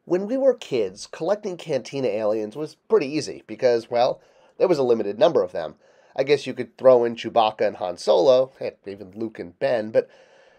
When we were kids, collecting Cantina aliens was pretty easy because, well, there was a limited number of them. I guess you could throw in Chewbacca and Han Solo, heck, even Luke and Ben, but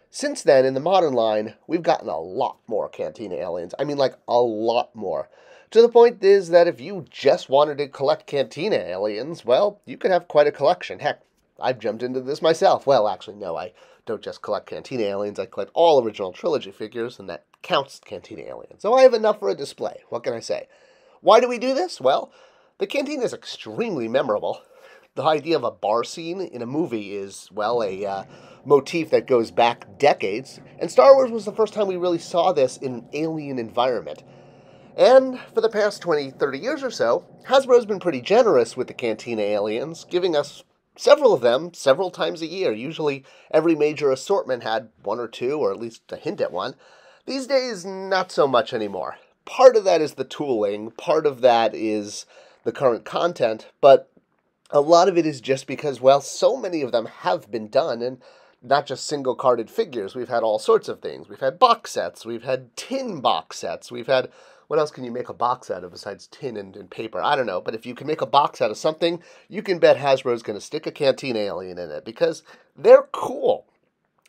since then, in the modern line, we've gotten a lot more Cantina aliens. I mean, like, a lot more. To the point is that if you just wanted to collect Cantina aliens, well, you could have quite a collection. Heck, I've jumped into this myself. Well, actually, no, I don't just collect Cantina aliens. I collect all original trilogy figures, and that counts Cantina aliens. So I have enough for a display. What can I say? Why do we do this? Well, the Cantina is extremely memorable. The idea of a bar scene in a movie is, well, a motif that goes back decades, and Star Wars was the first time we really saw this in an alien environment. And for the past 20, 30 years or so, Hasbro's been pretty generous with the Cantina aliens, giving us several of them several times a year. Usually every major assortment had one or two, or at least a hint at one. These days, not so much anymore. Part of that is the tooling, part of that is the current content, but a lot of it is just because, well, so many of them have been done, and not just single-carded figures. We've had all sorts of things. We've had box sets. We've had tin box sets. We've had... What else can you make a box out of besides tin and paper? I don't know, but if you can make a box out of something, you can bet Hasbro's going to stick a Cantina alien in it, because they're cool.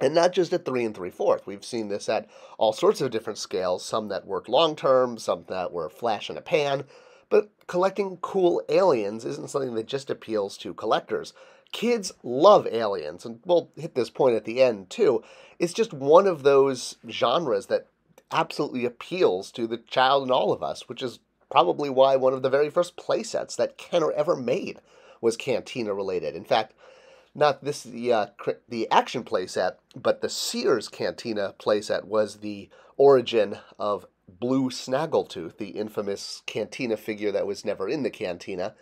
And not just at 3 3/4. We've seen this at all sorts of different scales, some that work long-term, some that were flash in a pan. But collecting cool aliens isn't something that just appeals to collectors. Kids love aliens, and we'll hit this point at the end, too. It's just one of those genres that absolutely appeals to the child in all of us, which is probably why one of the very first playsets that Kenner ever made was Cantina-related. In fact, not this the action playset, but the Sears Cantina playset was the origin of Blue Snaggletooth, the infamous Cantina figure that was never in the Cantina.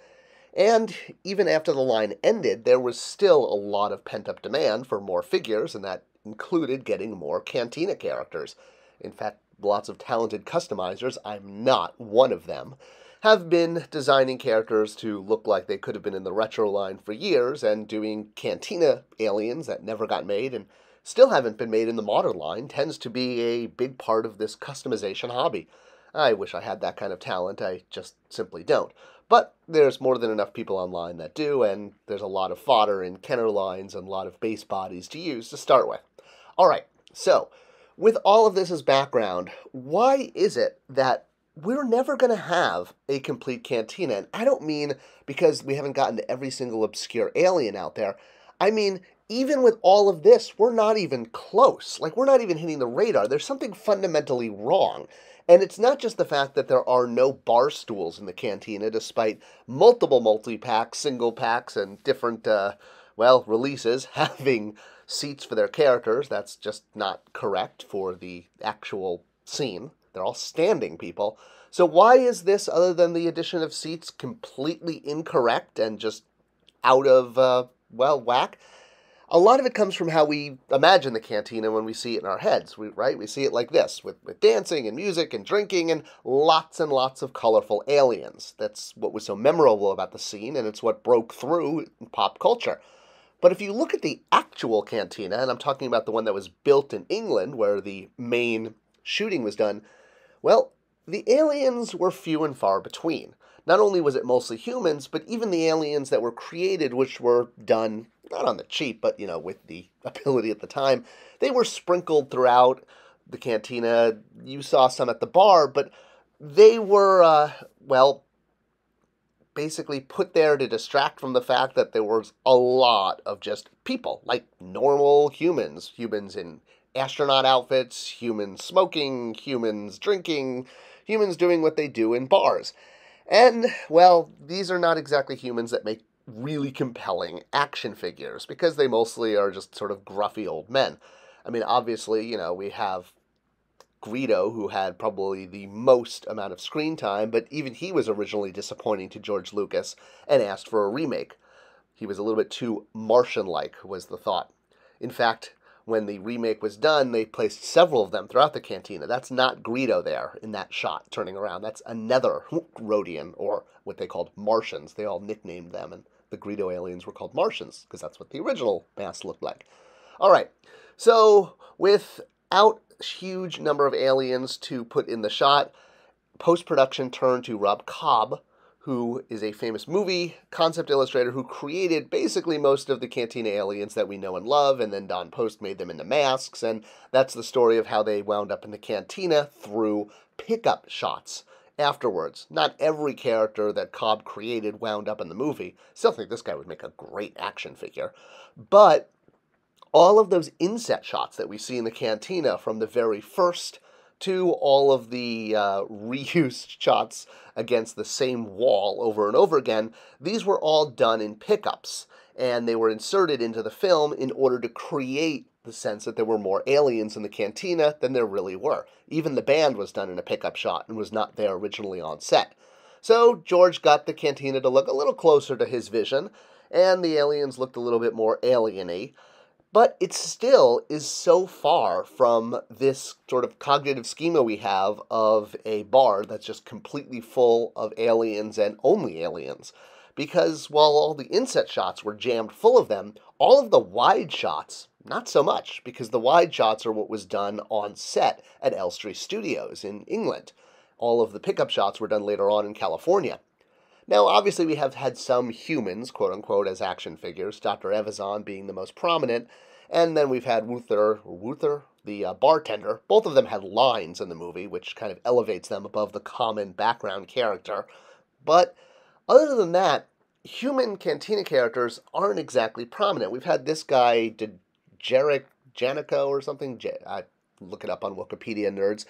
And even after the line ended, there was still a lot of pent-up demand for more figures, and that included getting more Cantina characters. In fact, lots of talented customizers, I'm not one of them, have been designing characters to look like they could have been in the retro line for years, and doing Cantina aliens that never got made and still haven't been made in the modern line tends to be a big part of this customization hobby. I wish I had that kind of talent, I just simply don't. But there's more than enough people online that do, and there's a lot of fodder in Kenner lines and a lot of base bodies to use to start with. Alright, so, with all of this as background, why is it that we're never going to have a complete Cantina? And I don't mean because we haven't gotten to every single obscure alien out there. I mean, even with all of this, we're not even close. Like, we're not even hitting the radar. There's something fundamentally wrong. And it's not just the fact that there are no bar stools in the Cantina, despite multiple multi-packs, single packs, and different, releases having seats for their characters. That's just not correct for the actual scene. They're all standing people. So why is this, other than the addition of seats, completely incorrect and just out of, whack? A lot of it comes from how we imagine the Cantina when we see it in our heads, right? We see it like this, with dancing and music and drinking and lots of colorful aliens. That's what was so memorable about the scene, and it's what broke through in pop culture. But if you look at the actual Cantina, and I'm talking about the one that was built in England, where the main shooting was done, well, the aliens were few and far between. Not only was it mostly humans, but even the aliens that were created, which were done, not on the cheap, but, with the ability at the time, they were sprinkled throughout the Cantina. You saw some at the bar, but they were, basically put there to distract from the fact that there was a lot of just people, like normal humans. Humans in astronaut outfits, humans smoking, humans drinking, humans doing what they do in bars. And, well, these are not exactly humans that make really compelling action figures, because they mostly are just sort of gruffy old men. I mean, obviously, we have Greedo, who had probably the most amount of screen time, but even he was originally disappointing to George Lucas and asked for a remake. He was a little bit too Martian-like, was the thought. In fact, when the remake was done, they placed several of them throughout the Cantina. That's not Greedo there in that shot, turning around. That's another Rhodian, or what they called Martians. They all nicknamed them, and the Greedo aliens were called Martians, because that's what the original mask looked like. Alright, so without huge number of aliens to put in the shot, post-production turned to Rob Cobb, who is a famous movie concept illustrator who created basically most of the Cantina aliens that we know and love, and then Don Post made them into masks, and that's the story of how they wound up in the Cantina through pickup shots afterwards. Not every character that Cobb created wound up in the movie. Still think this guy would make a great action figure. But all of those inset shots that we see in the Cantina, from the very first to all of the reused shots against the same wall over and over again, these were all done in pickups, and they were inserted into the film in order to create the sense that there were more aliens in the Cantina than there really were. Even the band was done in a pickup shot and was not there originally on set. So George got the Cantina to look a little closer to his vision, and the aliens looked a little bit more alien-y. But it still is so far from this sort of cognitive schema we have of a bar that's just completely full of aliens and only aliens. Because while all the inset shots were jammed full of them, all of the wide shots, not so much, because the wide shots are what was done on set at Elstree Studios in England. All of the pickup shots were done later on in California. Now, obviously, we have had some humans, quote-unquote, as action figures, Dr. Evazan being the most prominent, and then we've had Wuther, the bartender. Both of them had lines in the movie, which kind of elevates them above the common background character. But other than that, human Cantina characters aren't exactly prominent. We've had this guy, Jarek Janico or something. I look it up on Wikipedia, nerds.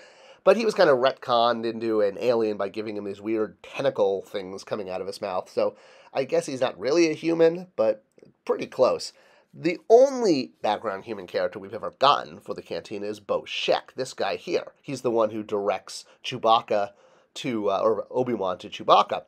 But he was kind of retconned into an alien by giving him these weird tentacle things coming out of his mouth. So I guess he's not really a human, but pretty close. The only background human character we've ever gotten for the Cantina is Bo Sheck, this guy here. He's the one who directs Chewbacca to, or Obi-Wan to Chewbacca.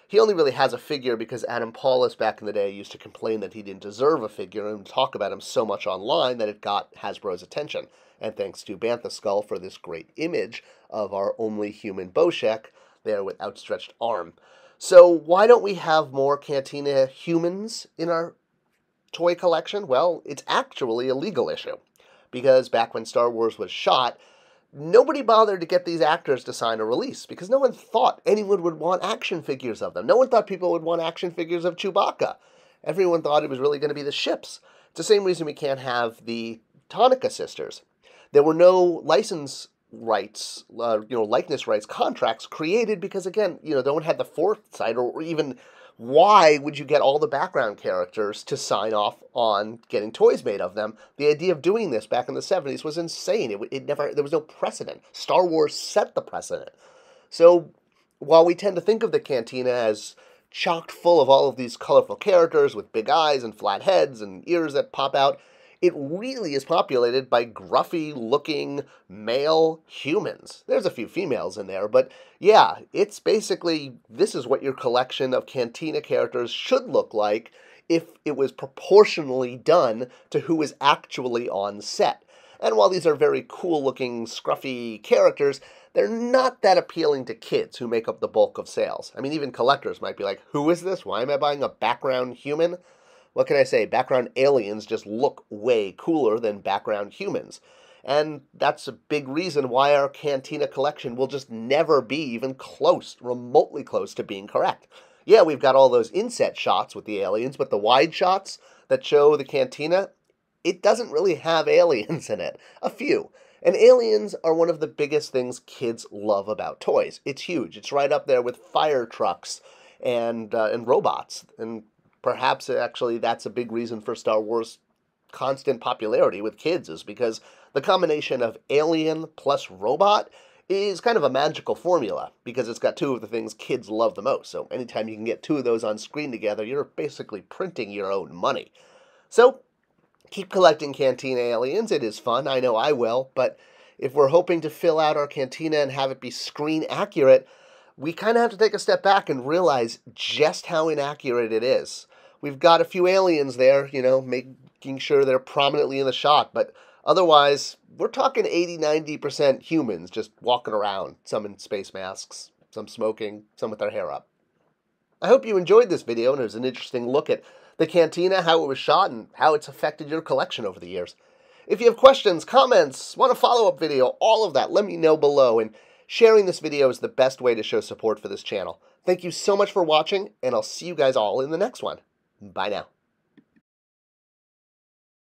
He only really has a figure because Adam Paulus back in the day used to complain that he didn't deserve a figure and talk about him so much online that it got Hasbro's attention. And thanks to Bantha Skull for this great image of our only human Bo Sheck there with outstretched arm. So why don't we have more Cantina humans in our toy collection? Well, it's actually a legal issue. Because back when Star Wars was shot, nobody bothered to get these actors to sign a release because no one thought anyone would want action figures of them. No one thought people would want action figures of Chewbacca. Everyone thought it was really going to be the ships. It's the same reason we can't have the Tonica sisters. There were no license rights, likeness rights contracts created because, again, no one had the foresight or even why would you get all the background characters to sign off on getting toys made of them? The idea of doing this back in the 70s was insane. There was no precedent. Star Wars set the precedent. So while we tend to think of the Cantina as chock full of all of these colorful characters with big eyes and flat heads and ears that pop out, it really is populated by gruffy-looking male humans. There's a few females in there, but yeah, it's basically, this is what your collection of Cantina characters should look like if it was proportionally done to who is actually on set. And while these are very cool-looking, scruffy characters, they're not that appealing to kids who make up the bulk of sales. I mean, even collectors might be like, who is this? Why am I buying a background human? What can I say? Background aliens just look way cooler than background humans. And that's a big reason why our Cantina collection will just never be even close, remotely close to being correct. Yeah, we've got all those inset shots with the aliens, but the wide shots that show the Cantina, it doesn't really have aliens in it. A few. And aliens are one of the biggest things kids love about toys. It's huge. It's right up there with fire trucks and robots. And perhaps actually that's a big reason for Star Wars' constant popularity with kids, is because the combination of alien plus robot is kind of a magical formula, because it's got two of the things kids love the most. So anytime you can get two of those on screen together, you're basically printing your own money. So keep collecting Cantina aliens. It is fun. I know I will. But if we're hoping to fill out our Cantina and have it be screen accurate, we kind of have to take a step back and realize just how inaccurate it is. We've got a few aliens there, making sure they're prominently in the shot, but otherwise, we're talking 80-90% humans just walking around, some in space masks, some smoking, some with their hair up. I hope you enjoyed this video and it was an interesting look at the Cantina, how it was shot, and how it's affected your collection over the years. If you have questions, comments, want a follow-up video, all of that, let me know below. And Sharing this video is the best way to show support for this channel. Thank you so much for watching, and I'll see you guys all in the next one. Bye now.